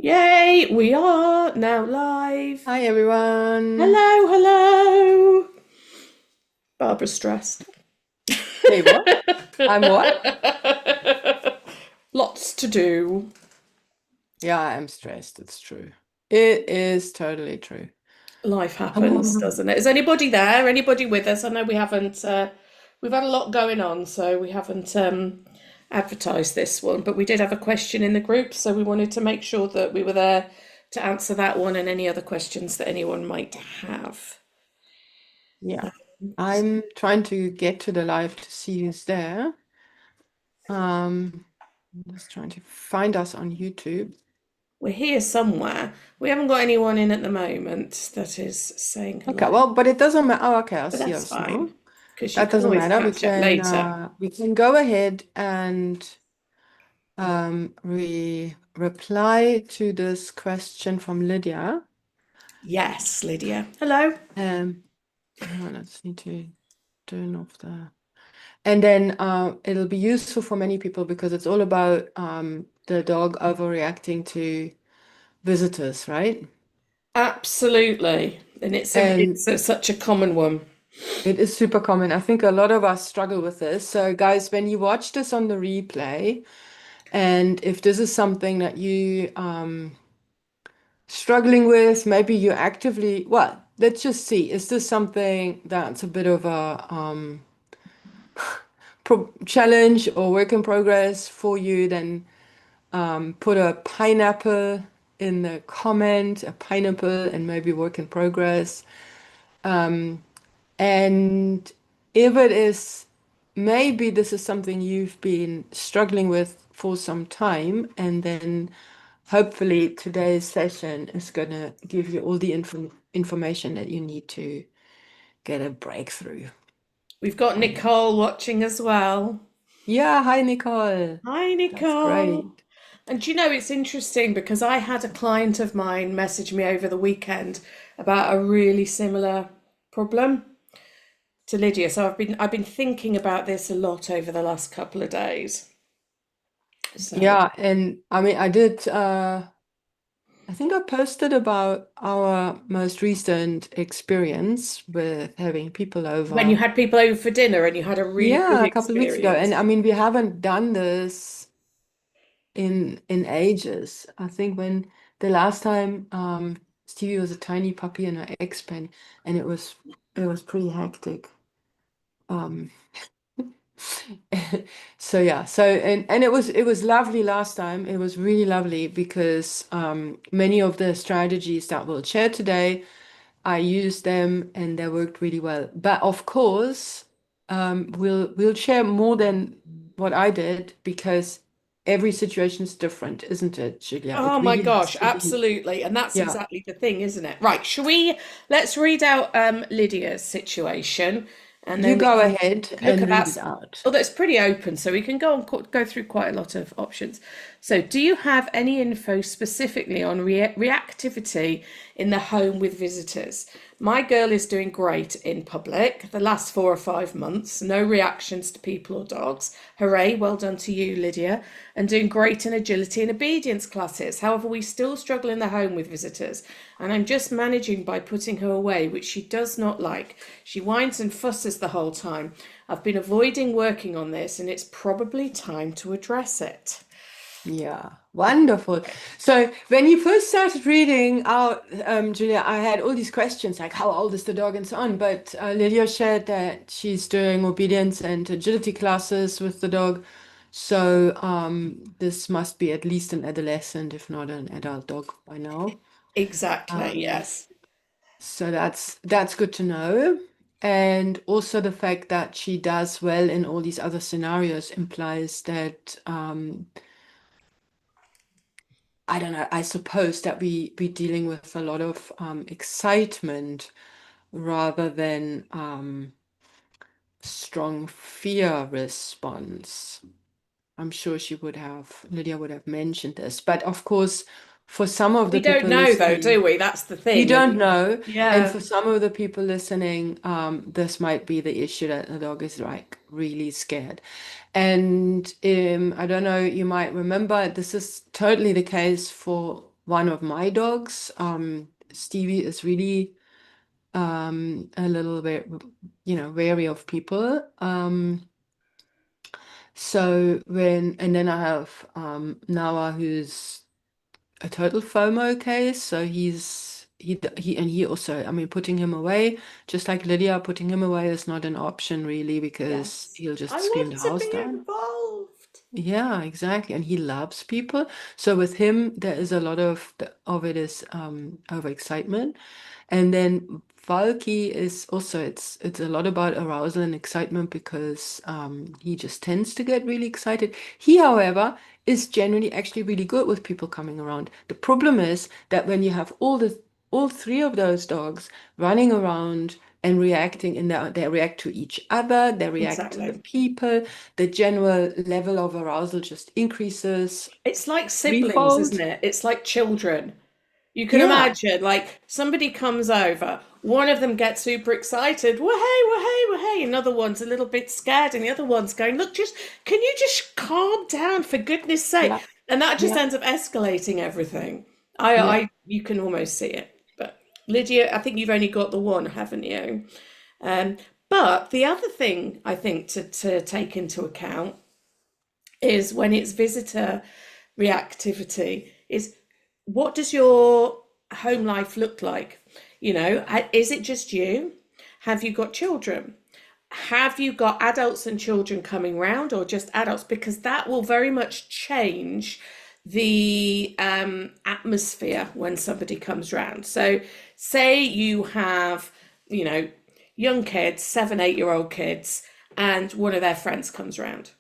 Yay, we are now live. Hi everyone. Hello, hello. Barbara's stressed. Hey, what? I'm what? Lots to do. Yeah, I'm stressed. It's true. It is totally true. Life happens, Um, doesn't it? Is anybody there? Anybody with us? I know we haven't, we've had a lot going on, so we haven't advertised this one, but we did have a question in the group, so we wanted to make sure that we were there to answer that one and any other questions that anyone might have. yeah, I'm trying to get to the live to see who's there. I'm just trying to find us on YouTube. We're here somewhere. We haven't got anyone in at the moment that is saying Okay, hello, well, but it doesn't matter. Oh, okay, I but see that's us now. fine because you That can doesn't always matter. We catch up can later. uh, we can go ahead and reply to this question from Lydia. Yes, Lydia. Hello. Um, oh, let's need to turn off the. And then it'll be useful for many people because it's all about the dog overreacting to visitors, right? Absolutely. And And such a common one. it is super common. I think a lot of us struggle with this. So, guys, when you watch this on the replay, and if this is something that you struggling with, maybe you actively, well, let's just see, is this something that's a bit of a challenge or work in progress for you, then put a pineapple in the comment, a pineapple and maybe work in progress. And if it is, maybe this is something you've been struggling with for some time, and then hopefully today's session is going to give you all the information that you need to get a breakthrough. We've got Nicole watching as well. Yeah, hi Nicole. Hi, That's Nicole. great. And you know, it's interesting because I had a client of mine message me over the weekend about a really similar problem to Lydia. So I've been thinking about this a lot over the last couple of days. So Yeah, and I mean, I think I posted about our most recent experience with having people when you over. had people over for dinner and you had a really good Yeah, a couple of weeks ago. And experience. I mean, we haven't done this in ages. I think when the last time Stevie was a tiny puppy in her ex pen, and it was pretty hectic. Um so yeah, and it was lovely last time. It was really lovely because many of the strategies that we'll share today, I used them and they worked really well. But of course, we'll share more than what I did because every situation is different, isn't it, Julia? Oh It my really has gosh, to be. absolutely. And that's Yeah, exactly the thing, isn't it? Right, let's read out Lydia's situation and you then we go can ahead look and read about, it out. although it's pretty open, so we can go through quite a lot of options. So, do you have any info specifically on reactivity in the home with visitors? My girl is doing great in public the last 4 or 5 months, no reactions to people or dogs. Hooray, well done to you, Lydia, and doing great in agility and obedience classes. However, we still struggle in the home with visitors, and I'm just managing by putting her away, which she does not like. She whines and fusses the whole time. I've been avoiding working on this, and it's probably time to address it. Yeah, wonderful. So when you first started reading out, Julia, I had all these questions like how old is the dog and so on. But Lydia shared that she's doing obedience and agility classes with the dog. So this must be at least an adolescent, if not an adult dog by now. Exactly, Um, yes. so that's good to know. And also the fact that she does well in all these other scenarios implies that I don't know, I suppose that we're dealing with a lot of excitement rather than strong fear response. I'm sure Lydia would have mentioned this. But of course, for some of We the don't people know though, do listening, we? That's the we thing. don't And know. And yeah, for some of the people listening, this might be the issue that the dog is like really scared. And I don't know, you might remember this is totally the case for one of my dogs. Stevie is really a little bit, wary of people. And then I have Noah, who's a total FOMO case. So he also, I mean, putting him away, just like Lydia, putting him away is not an option really because Yes. he'll just I scream want the to house be down. involved. Yeah, exactly. And he loves people. So with him, there is a lot of it is overexcitement. And then Valky is also it's a lot about arousal and excitement because he just tends to get really excited. He, however, is generally actually really good with people coming around. The problem is that when you have all three of those dogs running around and reacting, and they react to each other, they react to the Exactly. people, the general level of arousal just increases It's like siblings, isn't threefold. it? It's like children. You can Yeah, imagine, like, somebody comes over, one of them gets super excited, wah-hey, wah-hey, wah-hey. Another one's a little bit scared, and the other one's going, look, can you just calm down for goodness sake? yeah, And that just yeah, ends up escalating everything. yeah. You can almost see it. But Lydia, I think you've only got the one, haven't you? Um, but the other thing I think to take into account is when it's visitor reactivity is what does your home life look like? Is it just you? Have you got children? Have you got adults and children coming round or just adults? Because that will very much change the atmosphere when somebody comes round. So, say you have, you know, young kids, 7, 8-year-old kids, and one of their friends comes round.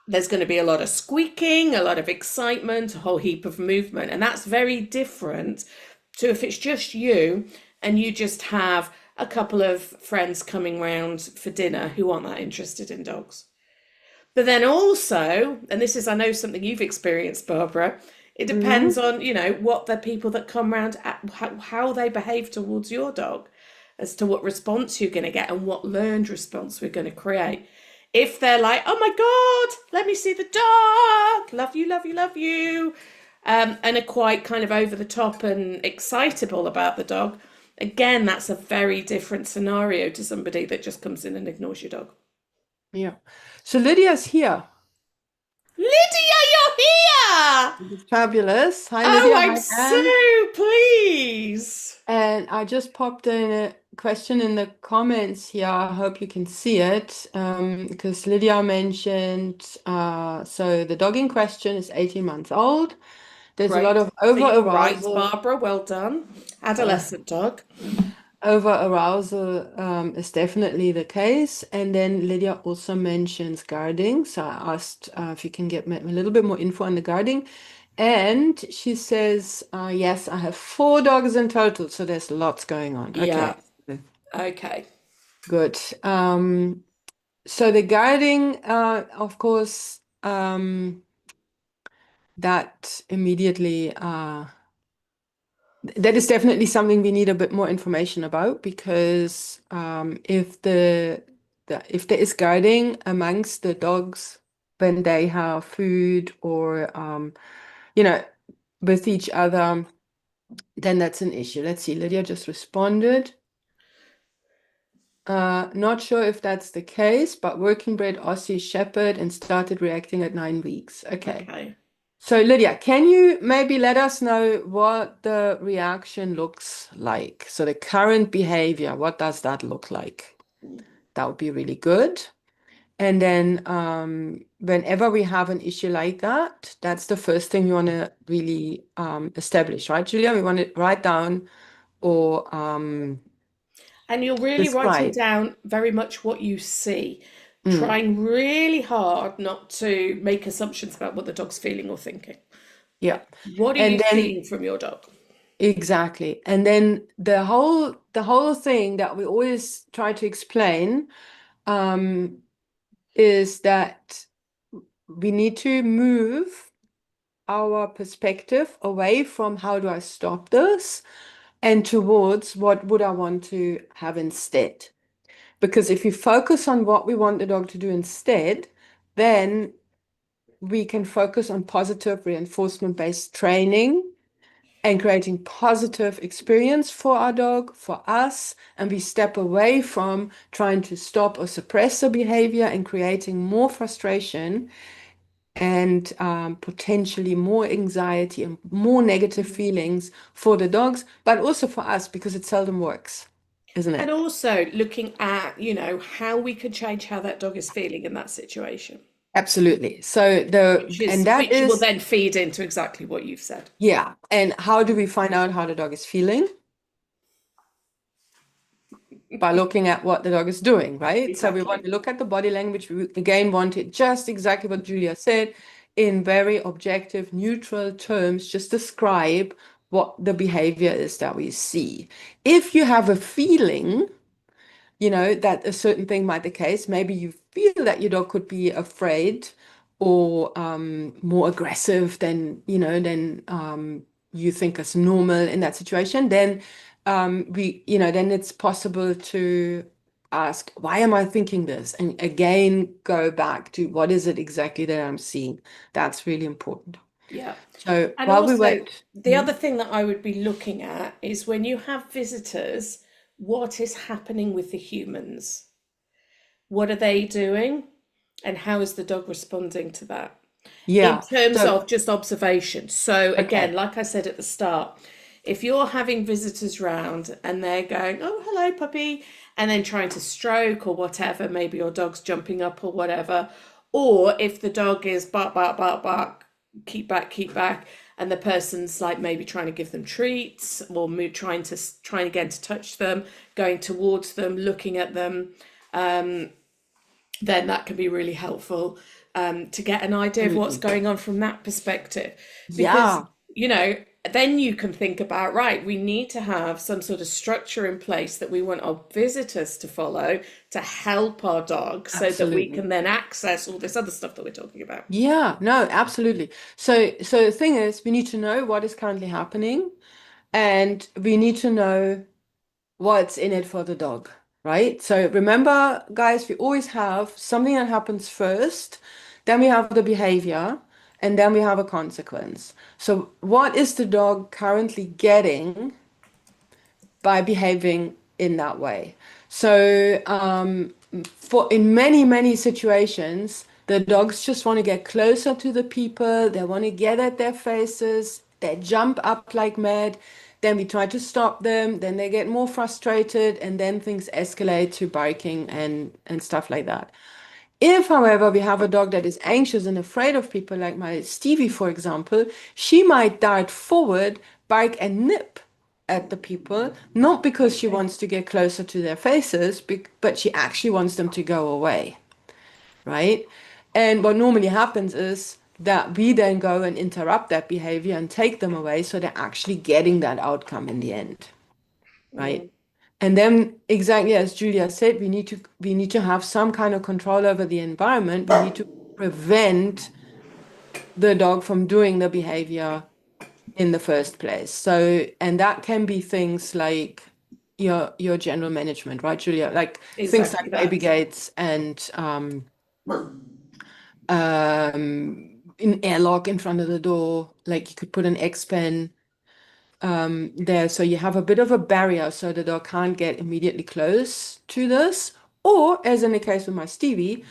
There's going to be a lot of squeaking, a lot of excitement, a whole heap of movement. And that's very different to if it's just you and you just have a couple of friends coming round for dinner who aren't that interested in dogs. But then also, and this is, I know, something you've experienced, Barbara, it depends Mhm. on, what the people that come round, how they behave towards your dog, as to what response you're going to get and what learned response we're going to create. If they're like, oh my God, let me see the dog, love you, love you, love you, and are quite kind of over the top and excitable about the dog, again, that's a very different scenario to somebody that just comes in and ignores your dog. Yeah. So Lydia's here. Lydia, you're here! Fabulous. Hi, Oh, Lydia. I'm Hi, so Anne. pleased. And I just popped in a question in the comments here. I hope you can see it because Lydia mentioned, so the dog in question is 18 months old. There's a lot Great. of So you're right, over-arousal. Barbara. Well done. Uh, Adolescent dog. Over-arousal is definitely the case. And then Lydia also mentions guarding. So I asked if you can get me a little bit more info on the guarding. And she says, yes, I have 4 dogs in total. So there's lots going on. Yeah. Okay, Okay. good. So the guarding, of course, that immediately that is definitely something we need a bit more information about because if if there is guarding amongst the dogs when they have food or you know with each other, then that's an issue. Let's see, Lydia just responded. Not sure if that's the case, but working bred Aussie Shepherd and started reacting at 9 weeks. Okay. Okay. So, Lydia, can you maybe let us know what the reaction looks like? So, the current behavior, what does that look like? That would be really good. And then, whenever we have an issue like that, that's the first thing we want to really establish, right, Julia? We want to write down or And you're really writing describe. down very much what you see, Mm, trying really hard not to make assumptions about what the dog's feeling or thinking. yeah. What are you And then seeing from your dog? exactly. And then the whole thing that we always try to explain um, is that we need to move our perspective away from how do I stop this and towards what would I want to have instead. Because if we focus on what we want the dog to do instead, then we can focus on positive reinforcement-based training and creating positive experience for our dog, for us, and we step away from trying to stop or suppress the behavior and creating more frustration and potentially more anxiety and more negative feelings for the dogs, but also for us because it seldom works, isn't And it? also looking at, how we can change how that dog is feeling in that situation, Absolutely. So that which will is, then feed into exactly what you've said. yeah. And how do we find out how the dog is feeling? By looking at what the dog is doing, right? So we want Exactly. to look at the body language. We again want it just exactly what Julia said in very objective, neutral terms, just describe what the behavior is that we see. If you have a feeling, that a certain thing might be the case, maybe you feel that your dog could be afraid or more aggressive than you think is normal in that situation, then then it's possible to ask, why am I thinking this? And again, go back to what is it exactly that I'm seeing? That's really important. Yeah. So And while we also, wait, the other thing that I would be looking at is when you have visitors, what is happening with the humans? What are they doing? And how is the dog responding to that? In yeah. terms So of just observation. So, again, okay. like I said at the start, if you're having visitors round and they're going, oh, hello, puppy, and then trying to stroke or whatever, maybe your dog's jumping up or whatever, or if the dog is bark, bark, bark, bark, keep back, and the person's like maybe trying to give them treats or trying again to touch them, going towards them, looking at them, then that can be really helpful to get an idea of what's Absolutely. going on from that perspective. Because, Yeah. you know, then you can think about, right, we need to have some sort of structure in place that we want our visitors to follow to help our dogs so that we Absolutely. can then access all this other stuff that we're talking about. Yeah, no, absolutely. So the thing is, we need to know what is currently happening, and we need to know what's in it for the dog, right? So remember, guys, we always have something that happens first, then we have the behavior, and then we have a consequence. So what is the dog currently getting by behaving in that way? So for in many situations, the dogs just want to get closer to the people. They want to get at their faces. They jump up like mad. Then we try to stop them. Then they get more frustrated, and then things escalate to barking and stuff like that. If, however, we have a dog that is anxious and afraid of people, like my Stevie, for example, she might dart forward, bark, and nip at the people, not because she Okay. wants to get closer to their faces, but she actually wants them to go away, right? And what normally happens is that we then go and interrupt that behavior and take them away, so they're actually getting that outcome in the end, Yeah. right? And then exactly as Julia said, we need to have some kind of control over the environment. We need to prevent the dog from doing the behavior in the first place. So, and that can be things like your general management, right, Julia? Like things Exactly like baby that. gates and an airlock in front of the door. Like you could put an X pen there, so you have a bit of a barrier so the dog can't get immediately close to this. Or, as in the case with my Stevie,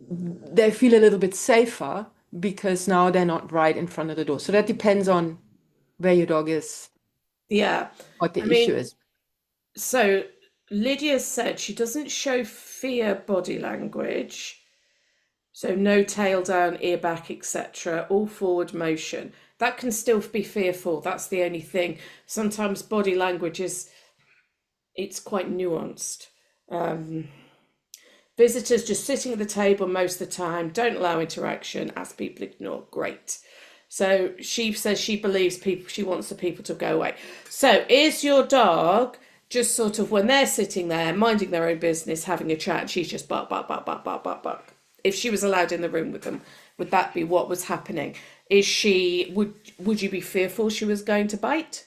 they feel a little bit safer because now they're not right in front of the door. So that depends on where your dog is, Yeah. what I the issue mean, is. so Lydia said she doesn't show fear body language. So no tail down, ear back, etc. All forward motion. That can still be fearful. That's the only thing. Sometimes body language it's quite nuanced. Um, Visitors just sitting at the table most of the time, don't allow interaction, as people ignore. Great. So she says she believes people, she wants the people to go away. So is your dog just sort of when they're sitting there minding their own business, having a chat, and she's just bark, bark, bark, bark, bark, bark, bark? If she was allowed in the room with them, would that be what was happening? Is she would you be fearful she was going to bite?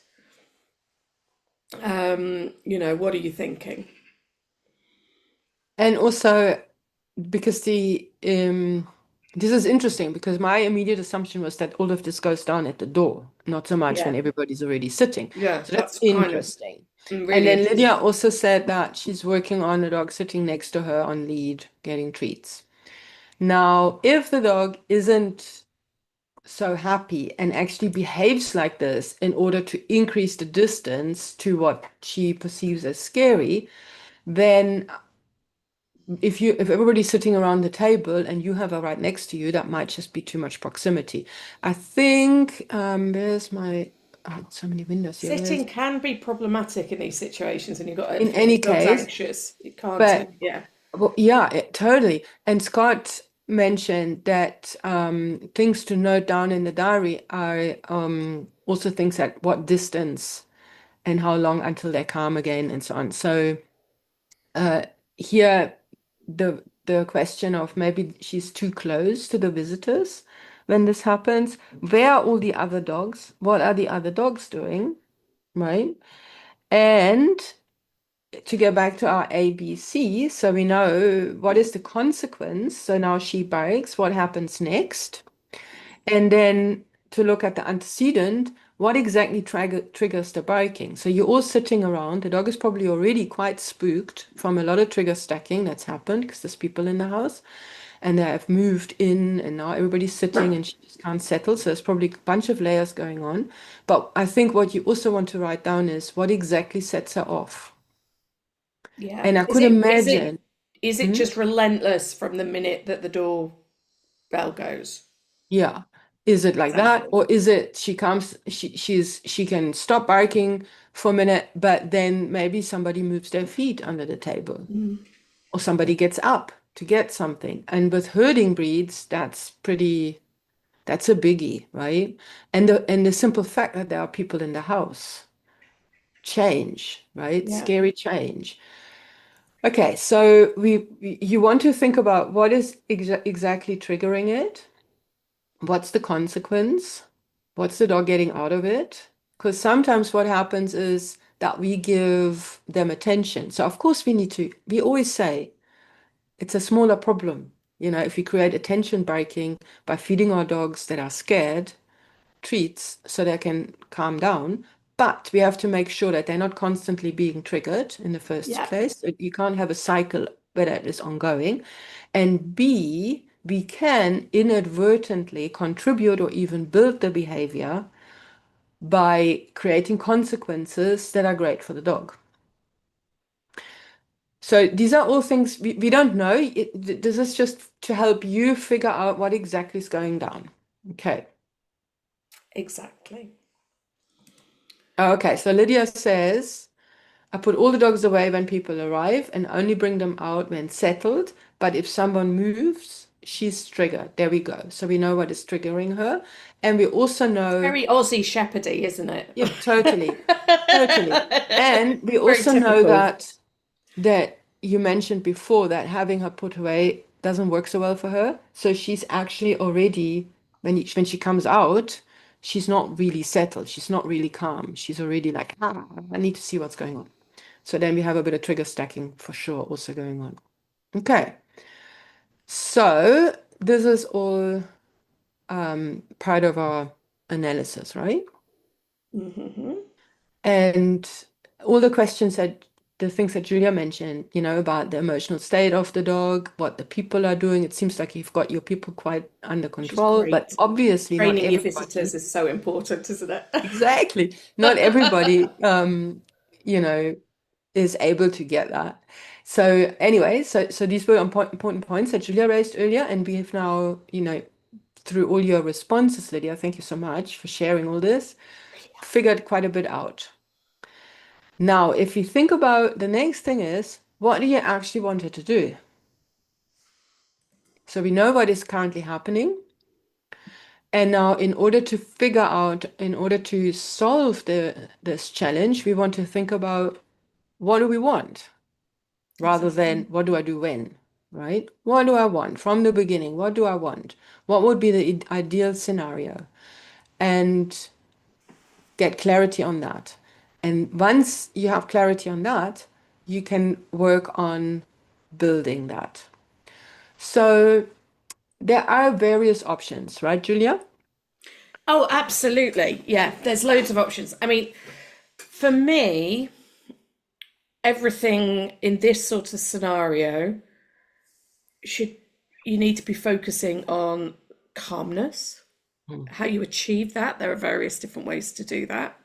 What are you thinking? And also because this is interesting because my immediate assumption was that all of this goes down at the door. not so much when Yeah. everybody's already sitting. Yeah, So that's that's kind of interesting. And really then Lydia interesting. also said that she's working on a dog sitting next to her on lead, getting treats. Now, if the dog isn't so happy and actually behaves like this in order to increase the distance to what she perceives as scary, then if everybody's sitting around the table and you have her right next to you, that might just be too much proximity. I think there's my so many windows here. Sitting can be problematic in these situations, and you've got In if the any dog's case, anxious, you can't. but Yeah, well, yeah, totally. And Scott mentioned that things to note down in the diary are also things at what distance and how long until they're calm again and so on. So uh, here, the question of maybe she's too close to the visitors when this happens. Where are all the other dogs? What are the other dogs doing? Right? And to go back to our ABC, so we know what is the consequence. So now she barks, what happens next? And then to look at the antecedent, what exactly triggers the barking? So you're all sitting around, the dog is probably already quite spooked from a lot of trigger stacking that's happened because there's people in the house and they have moved in and now everybody's sitting and she just can't settle. So there's probably a bunch of layers going on. But I think what you also want to write down is what exactly sets her off. yeah. And I Is could it is it imagine, is it hmm? just relentless from the minute that the doorbell goes? Yeah. Is it like that? Example. Or is it she can stop barking for a minute, but then maybe somebody moves their feet under the table or somebody gets up to get something. And with herding breeds, that's a biggie, right? And the simple fact that there are people in the house, change, right? Yeah, Scary change. Okay, so you want to think about what is exactly triggering it. What's the consequence? What's the dog getting out of it? Because sometimes what happens is that we give them attention. So of course we always say it's a smaller problem. You know, if we create attention breaking by feeding our dogs that are scared treats so they can calm down. But we have to make sure that they're not constantly being triggered in the first yeah, place. You can't have a cycle where that is ongoing. And B, we can inadvertently contribute or even build the behavior by creating consequences that are great for the dog. So these are all things we don't know. This is just to help you figure out what exactly is going down. Okay. exactly. Okay, so Lydia says, I put all the dogs away when people arrive and only bring them out when settled. But if someone moves, she's triggered. There we go. So we know what is triggering her. And we also know, Very Aussie Shepherdy, isn't it? yeah, totally, totally. And we Very also know typical. that you mentioned before that having her put away doesn't work so well for her. So she's actually already, when she comes out, she's not really settled. She's not really calm. She's already like, I need to see what's going on. So then we have a bit of trigger stacking for sure also going on. Okay, so this is all part of our analysis, right? Hmm. And all the questions that the things that Julia mentioned, about the emotional state of the dog, what the people are doing, it seems like you've got your people quite under Which is control, but great. obviously not Training your everybody. visitors is so important, isn't it? Exactly. Not everybody, you know, is able to get that. So anyway, so these were important points that Julia raised earlier, and we have now, through all your responses, Lydia, thank you so much for sharing all this, figured quite a bit out. Now, if you think about the next thing is, what do you actually want her to do? So we know what is currently happening. And now in order to solve this challenge, we want to think about what do we want rather than Exactly. what do I do when, right? What do I want from the beginning? What do I want? What would be the ideal scenario? And get clarity on that. And once you have clarity on that, you can work on building that. So there are various options, right, Julia? Oh, absolutely. Yeah, there's loads of options. I mean, for me, everything in this sort of scenario should, you need to be focusing on calmness, Mm. how you achieve that. There are various different ways to do that.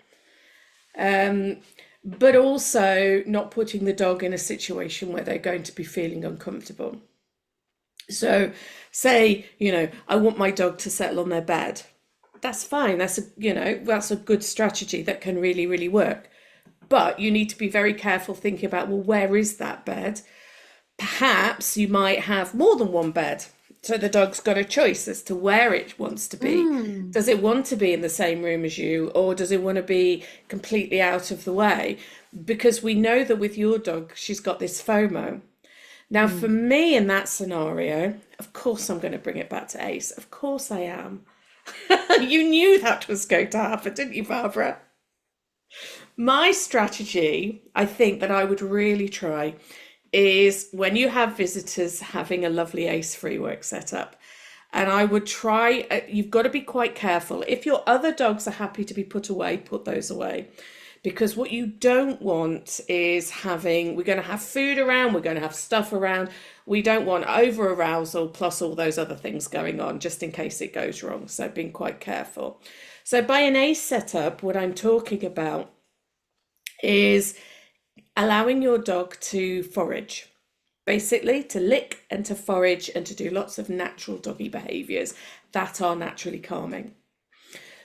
Um, but also not putting the dog in a situation where they're going to be feeling uncomfortable. So, say, I want my dog to settle on their bed. That's fine. That's a good strategy that can really, really work. But you need to be very careful thinking about, well, where is that bed? Perhaps you might have more than one bed. So the dog's got a choice as to where it wants to be. Mm. Does it want to be in the same room as you, or does it want to be completely out of the way? Because we know that with your dog, she's got this FOMO. Now, for Mm. me in that scenario, of course, I'm going to bring it back to Ace. Of course, I am. You knew that was going to happen, didn't you, Barbara? My strategy, I think that I would really try is when you have visitors having a lovely Ace free work setup. And I would try, you've got to be quite careful. If your other dogs are happy to be put away, put those away. Because what you don't want is we're going to have food around, we're going to have stuff around. We don't want over arousal plus all those other things going on just in case it goes wrong. So being quite careful. So by an Ace setup, what I'm talking about is allowing your dog to forage, basically to lick and to forage and to do lots of natural doggy behaviors that are naturally calming.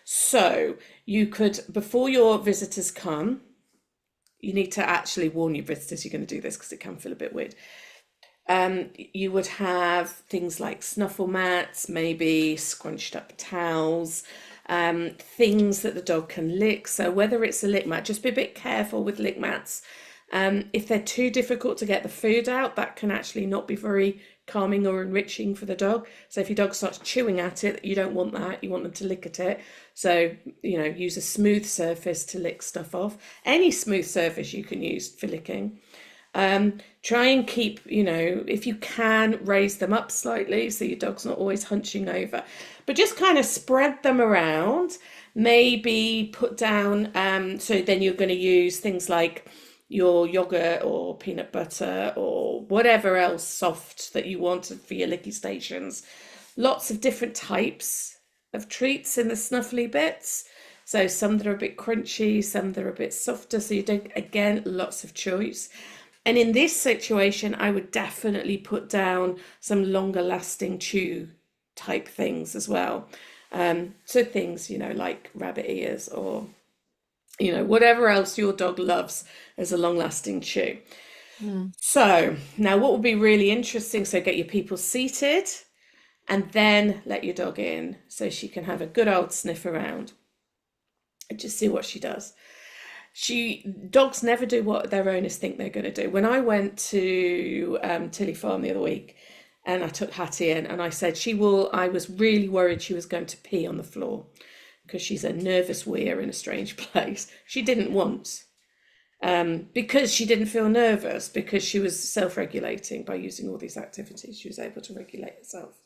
So you could, before your visitors come, you need to actually warn your visitors you're going to do this because it can feel a bit weird. You would have things like snuffle mats, maybe scrunched up towels, things that the dog can lick. So whether it's a lick mat, just be a bit careful with lick mats. If they're too difficult to get the food out, that can actually not be very calming or enriching for the dog. So if your dog starts chewing at it, you don't want that. You want them to lick at it. So, use a smooth surface to lick stuff off. Any smooth surface you can use for licking. Try and keep, if you can, raise them up slightly so your dog's not always hunching over. But just kind of spread them around. Maybe put down, so then you're going to use things like your yogurt or peanut butter or whatever else soft that you want for your licky stations. Lots of different types of treats in the snuffly bits. So some that are a bit crunchy, some that are a bit softer. So you don't, again, lots of choice. And in this situation, I would definitely put down some longer lasting chew type things as well. So things, like rabbit ears or, whatever else your dog loves as a long lasting chew. Mm. So now what would be really interesting, so get your people seated and then let your dog in so she can have a good old sniff around and just see what she does. Dogs never do what their owners think they're going to do. When I went to Tilly Farm the other week and I took Hattie in and I said I was really worried she was going to pee on the floor because she's a nervous weir in a strange place. She didn't once. Because she didn't feel nervous, because she was self-regulating by using all these activities, she was able to regulate herself.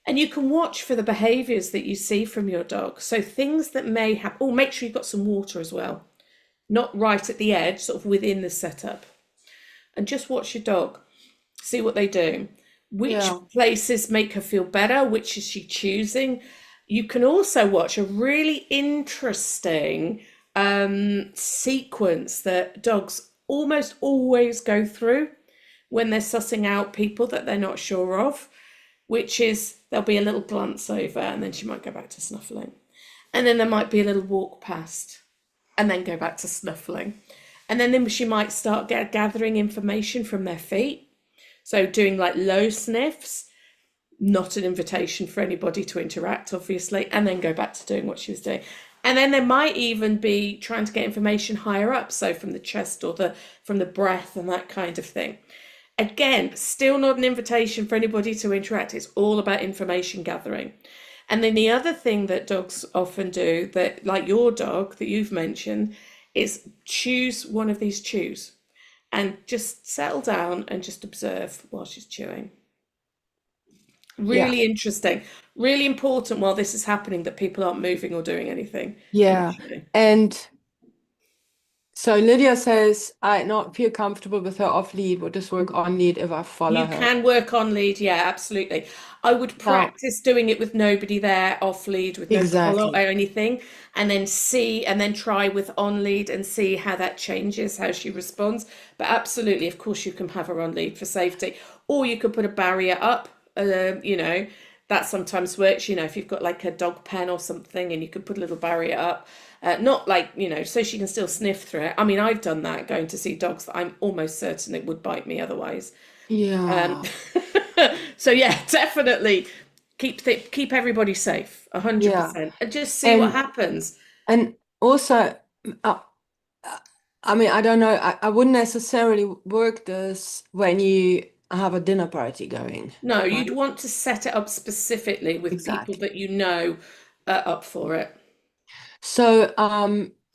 And you can watch for the behaviors that you see from your dog. So things that may happen, make sure you've got some water as well, not right at the edge, sort of within the setup. And just watch your dog, see what they do. Which places make her feel better, which is she choosing? You can also watch a really interesting sequence that dogs almost always go through when they're sussing out people that they're not sure of, which is there'll be a little glance over and then she might go back to snuffling. And then there might be a little walk past and then go back to snuffling. And then she might start gathering information from their feet. So doing like low sniffs, not an invitation for anybody to interact, obviously, and then go back to doing what she was doing. And then there might even be trying to get information higher up, so from the chest or from the breath and that kind of thing. Again, still not an invitation for anybody to interact. It's all about information gathering. And then the other thing that dogs often do, that like your dog that you've mentioned, is choose one of these chews and just settle down and just observe while she's chewing. Yeah. Really interesting. Really important while this is happening that people aren't moving or doing anything, Yeah. usually. And so Lydia says, I not feel comfortable with her off lead. What does work on lead if I follow You her? can work on lead, yeah, absolutely. I would Now, practice doing it with nobody there, off lead, with no collar or exactly. anything, and then see, and then try with on lead and see how that changes, how she responds. But absolutely, of course, you can have her on lead for safety, or you could put a barrier up. You know, that sometimes works. You know, if you've got like a dog pen or something, and you could put a little barrier up. Not like, you know, so she can still sniff through it. I mean, I've done that going to see dogs that I'm almost certain it would bite me otherwise. Um, Yeah. so yeah, definitely keep everybody safe, Yeah. 100%, and just see what And happens. and also, uh, I mean, I don't know. I wouldn't necessarily work this when you have a dinner party going, No, you'd right? want to set it up specifically with people Exactly. that you know are up for it. So,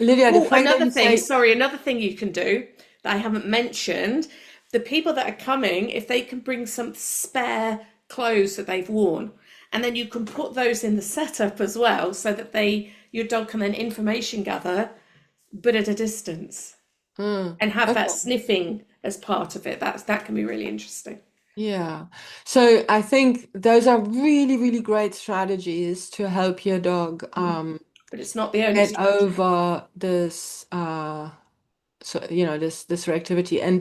Lydia, the Oh, fact that you say, another thing you can do that I haven't mentioned, the people that are coming, if they can bring some spare clothes that they've worn, and then you can put those in the setup as well, so that your dog can then information gather, but at a distance, and have that okay, sniffing as part of it. That can be really interesting. yeah. So I think those are really, really great strategies to help your dog But it's not the only get strategy. over this so this reactivity. And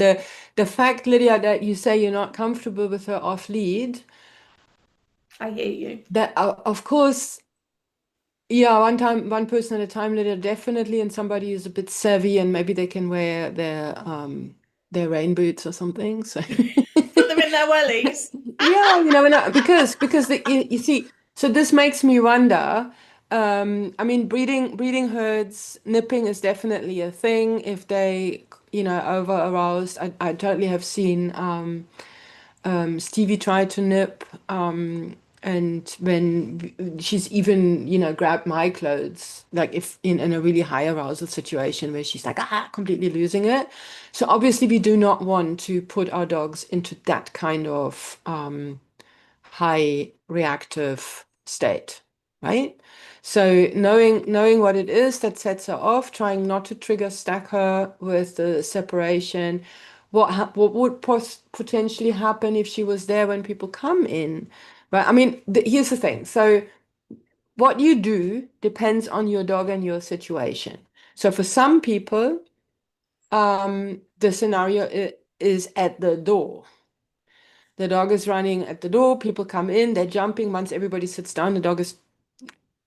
the fact, Lydia, that you say you're not comfortable with her off lead, I hear you. that of course, yeah, one person at a time, Lydia, definitely, and somebody is a bit savvy and maybe they can wear their rain boots or something. So Put them in their wellies. yeah, because you see, so this makes me wonder. I mean, breeding herds, nipping is definitely a thing. If they, over aroused, I totally have seen Stevie try to nip, and when she's even, grabbed my clothes, like if in a really high arousal situation where she's like, completely losing it. So obviously we do not want to put our dogs into that kind of high reactive state, right? So knowing what it is that sets her off, trying not to trigger stack her with the separation. What would potentially happen if she was there when people come in? But I mean, here's the thing. So what you do depends on your dog and your situation. So for some people, the scenario is at the door. The dog is running at the door, people come in, they're jumping. Once everybody sits down, the dog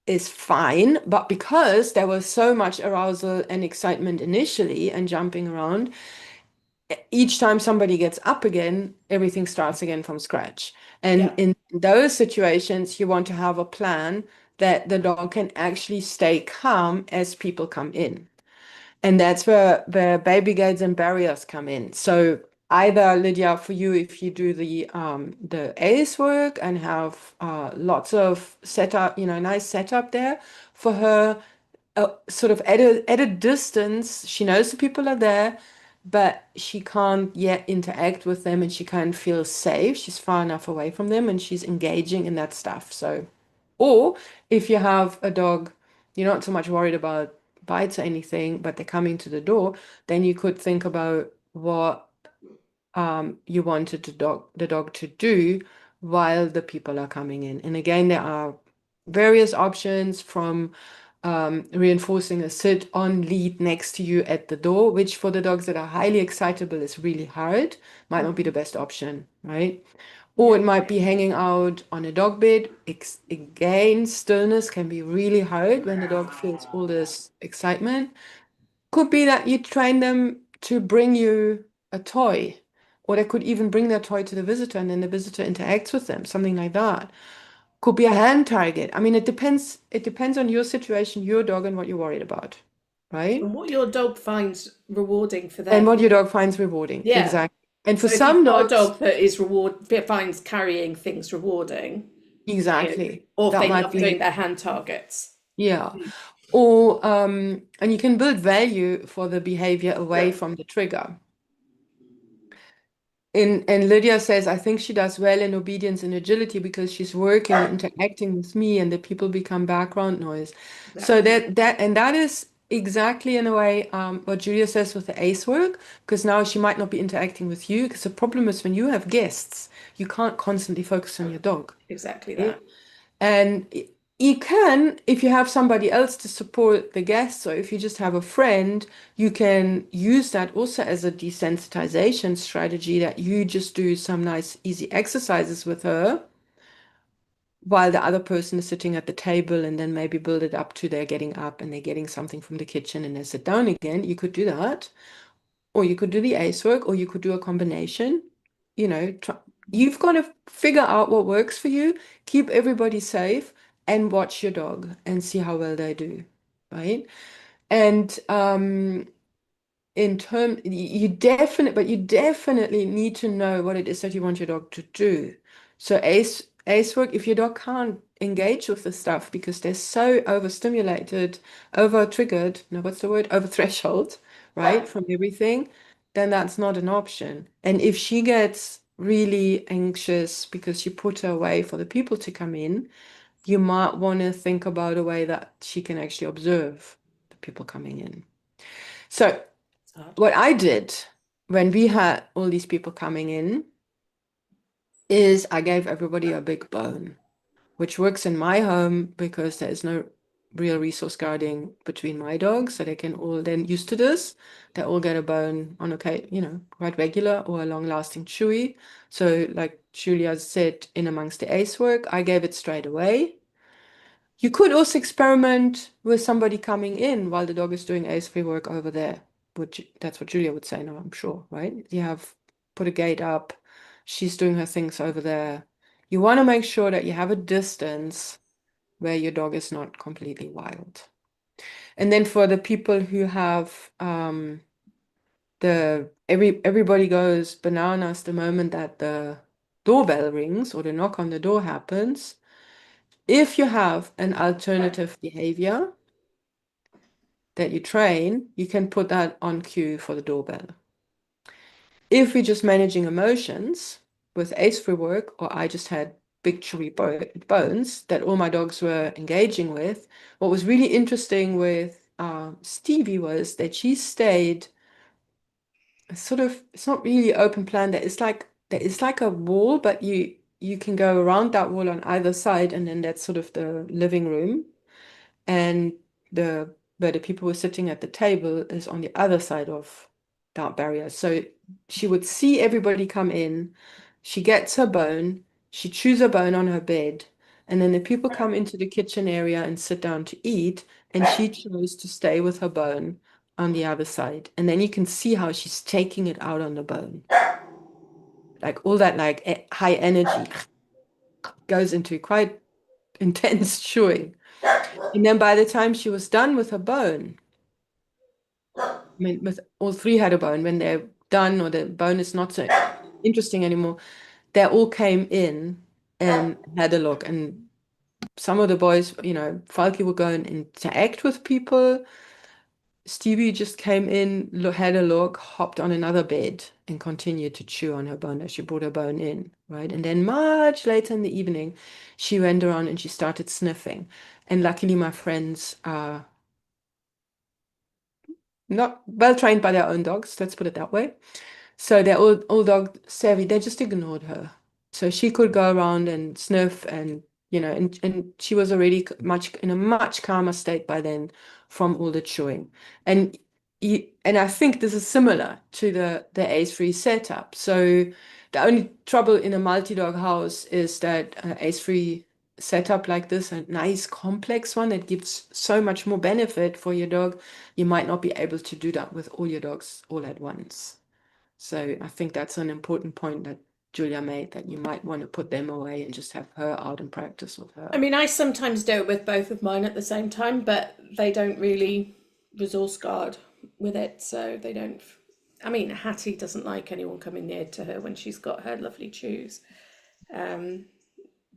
is fine. But because there was so much arousal and excitement initially and jumping around, each time somebody gets up again, everything starts again from scratch. And Yeah. in those situations, you want to have a plan that the dog can actually stay calm as people come in. And that's where baby gates and barriers come in. So either, Lydia, for you, if you do the ACE work and have lots of setup, nice setup there for her, sort of at a distance, she knows the people are there, but she can't yet interact with them and she can't feel safe. She's far enough away from them and she's engaging in that stuff. So, or if you have a dog, you're not so much worried about bites or anything, but they're coming to the door, then you could think about what you wanted the dog to do while the people are coming in. And again, there are various options from reinforcing a sit on lead next to you at the door, which for the dogs that are highly excitable is really hard, might not be the best option, right? Or Yeah. it might be hanging out on a dog bed. Again, stillness can be really hard when the dog feels all this excitement. Could be that you train them to bring you a toy, or they could even bring their toy to the visitor and then the visitor interacts with them, something like that. Could be a hand target. I mean, it depends on your situation, your dog, and what you're worried about, right? And what your dog finds rewarding for And them. what your dog finds rewarding. Yeah. Exactly. And for So if you've some got a dogs, dog that finds carrying things rewarding, you know, exactly. or if That they might love doing be, their hand targets. yeah. Or and you can build value for the behavior away Yeah. from the trigger. and Lydia says, I think she does well in obedience and agility because she's working and interacting with me, and the people become background noise. So Exactly. that is exactly in a way what Julia says with the ACE work, because now she might not be interacting with you. Because the problem is when you have guests, you can't constantly focus on your dog. Exactly Right? that. And you can, if you have somebody else to support the guests, or if you just have a friend, you can use that also as a desensitization strategy, that you just do some nice, easy exercises with her while the other person is sitting at the table, and then maybe build it up to they're getting up and they're getting something from the kitchen and they sit down again. You could do that. Or you could do the ACE work, or you could do a combination. You've got to figure out what works for you, keep everybody safe, and watch your dog and see how well they do, right? And in term, you definitely need to know what it is that you want your dog to do. So ACE work, if your dog can't engage with the stuff because they're so overstimulated, over triggered, no, what's the word? Over threshold, right? From everything, then that's not an option. And if she gets really anxious because you put her away for the people to come in, you might want to think about a way that she can actually observe the people coming in. So It's hard. what I did when we had all these people coming in is I gave everybody a big bone, which works in my home because there is no real resource guarding between my dogs, so they can all then used to this. They all get a bone on quite regular or a long-lasting chewy. So like Julia said, in amongst the ACE work, I gave it straight away. You could also experiment with somebody coming in while the dog is doing ACE-free work over there. That's what Julia would say now, I'm sure, right? You have put a gate up. She's doing her things over there. You want to make sure that you have a distance where your dog is not completely wild. And then for the people who have everybody goes bananas the moment that the doorbell rings or the knock on the door happens. If you have an alternative behavior that you train, you can put that on cue for the doorbell. If we're just managing emotions with ACE-free work, or I just had big chewy bones that all my dogs were engaging with, what was really interesting with Stevie was that she stayed sort of, it's not really open plan. There is like a wall, but you can go around that wall on either side, and then that's sort of the living room. And the where the people were sitting at the table is on the other side of that barrier. So she would see everybody come in, she gets her bone, she chews a bone on her bed, and then the people come into the kitchen area and sit down to eat, and she chose to stay with her bone on the other side. And then you can see how she's taking it out on the bone. Like all that high energy goes into quite intense chewing. And then by the time she was done with her bone, I mean, with all three had a bone, when they're done or the bone is not so interesting anymore, they all came in and had a look. And some of the boys, Falky would go and interact with people. Stevie just came in, had a look, hopped on another bed, and continued to chew on her bone as she brought her bone in, right? And then much later in the evening, she went around and she started sniffing. And luckily, my friends are not well trained by their own dogs, let's put it that way. So they're all dog savvy. They just ignored her. So she could go around and sniff and she was already in a much calmer state by then from all the chewing. And and I think this is similar to the ACE-free setup. So the only trouble in a multi-dog house is that ACE-free setup like this, a nice complex one that gives so much more benefit for your dog, you might not be able to do that with all your dogs all at once. So I think that's an important point that Julia made, that you might want to put them away and just have her out and practice with I her. mean, I sometimes do it with both of mine at the same time, but they don't really resource guard with it, so they don't. I mean, Hattie doesn't like anyone coming near to her when she's got her lovely chews, um,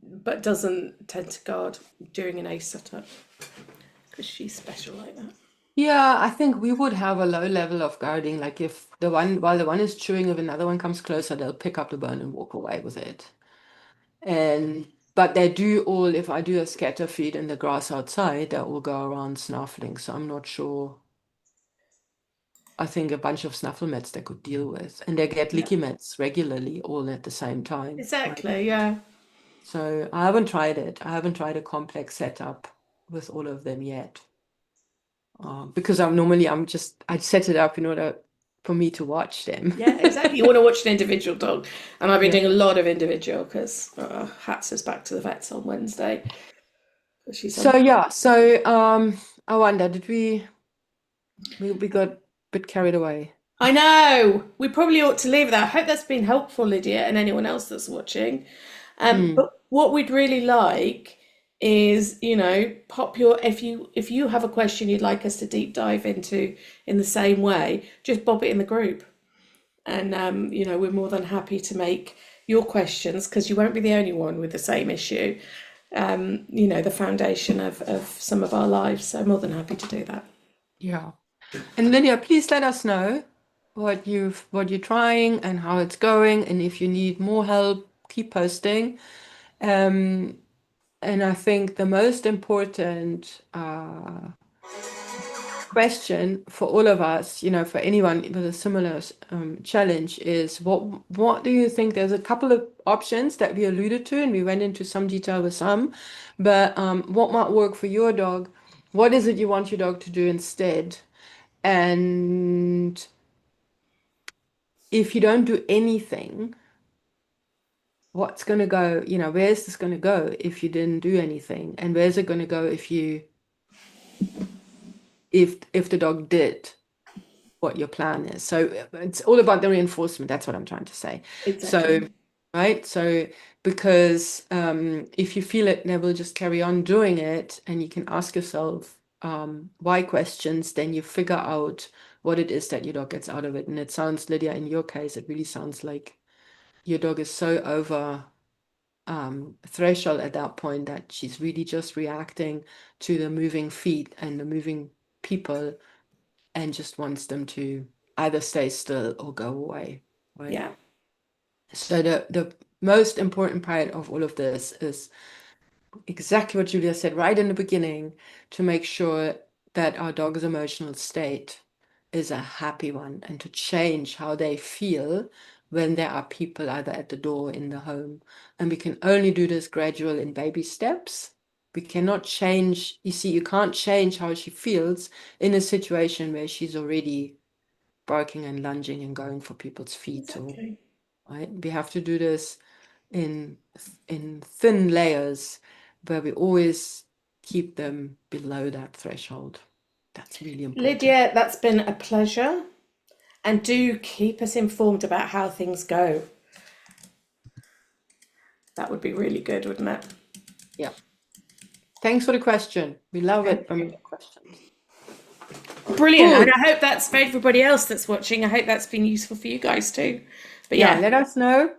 but doesn't tend to guard during an ACE setup because she's special like that. Yeah, I think we would have a low level of guarding. Like if the one, while the one is chewing, if another one comes closer, they'll pick up the bone and walk away with it. And but they do all, if I do a scatter feed in the grass outside, they all go around snuffling. So I'm not sure. I think a bunch of snuffle meds they could deal with. And they get Yeah, leaky meds regularly all at the same time, right? exactly. Yeah. So I haven't tried it. I haven't tried a complex setup with all of them yet. Because I set it up in order for me to watch them. Yeah, exactly. You want to watch an individual dog. And I've been Yeah. doing a lot of individual because Hats is back to the vets on Wednesday. She's So on. yeah, I wonder, we got a bit carried away. I know. We probably ought to leave that. I hope that's been helpful, Lydia, and anyone else that's watching. Mm, But what we'd really like is, pop your if you have a question you'd like us to deep dive into in the same way, just bob it in the group. And we're more than happy to make your questions, because you won't be the only one with the same issue. The foundation of some of our lives. So more than happy to do that. yeah. And Lydia, please let us know what you're trying and how it's going, and if you need more help, keep posting. Um, and I think the most important question for all of us, for anyone with a similar challenge, is what do you think? There's a couple of options that we alluded to, and we went into some detail with some, but what might work for your dog? What is it you want your dog to do instead? And if you don't do anything, what's going to go, where's this going to go if you didn't do anything? And where's it going to go if the dog did what your plan is? So it's all about the reinforcement. That's what I'm trying to say. So, Exactly. right? So because if you feel it, they will just carry on doing it, and you can ask yourself why questions, then you figure out what it is that your dog gets out of it. And it sounds, Lydia, in your case, it really sounds like your dog is so over threshold at that point that she's really just reacting to the moving feet and the moving people, and just wants them to either stay still or go away, right? Yeah. So the most important part of all of this is exactly what Julia said right in the beginning, to make sure that our dog's emotional state is a happy one, and to change how they feel when there are people either at the door or in the home. And we can only do this gradual in baby steps. We cannot change, you see, you can't change how she feels in a situation where she's already barking and lunging and going for people's feet, or Exactly. right. We have to do this in thin layers, where we always keep them below that threshold. That's really important. Lydia, that's been a pleasure. And do keep us informed about how things go. That would be really good, wouldn't it? Yeah. Thanks for the question. We love Thank it when we you. get questions. Brilliant. Cool. And I hope that's for everybody else that's watching. I hope that's been useful for you guys too. But Yeah, yeah, let us know.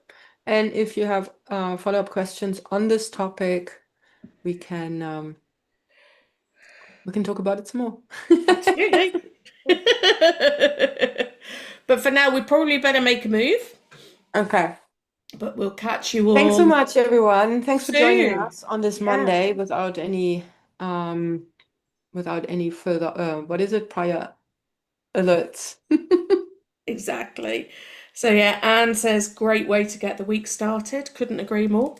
And if you have follow-up questions on this topic, we can talk about it some more. absolutely. But for now, we probably better make a move. Okay. But we'll catch you Thanks so all much, everyone. Thanks for joining soon. us on this Yeah, Monday um without any further what is it, prior alerts. exactly. So yeah, Anne says great way to get the week started. Couldn't agree more.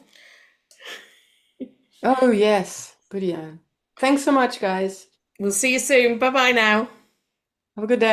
Oh yes, brilliant. Thanks so much, guys. We'll see you soon. Bye bye now. Have a good day.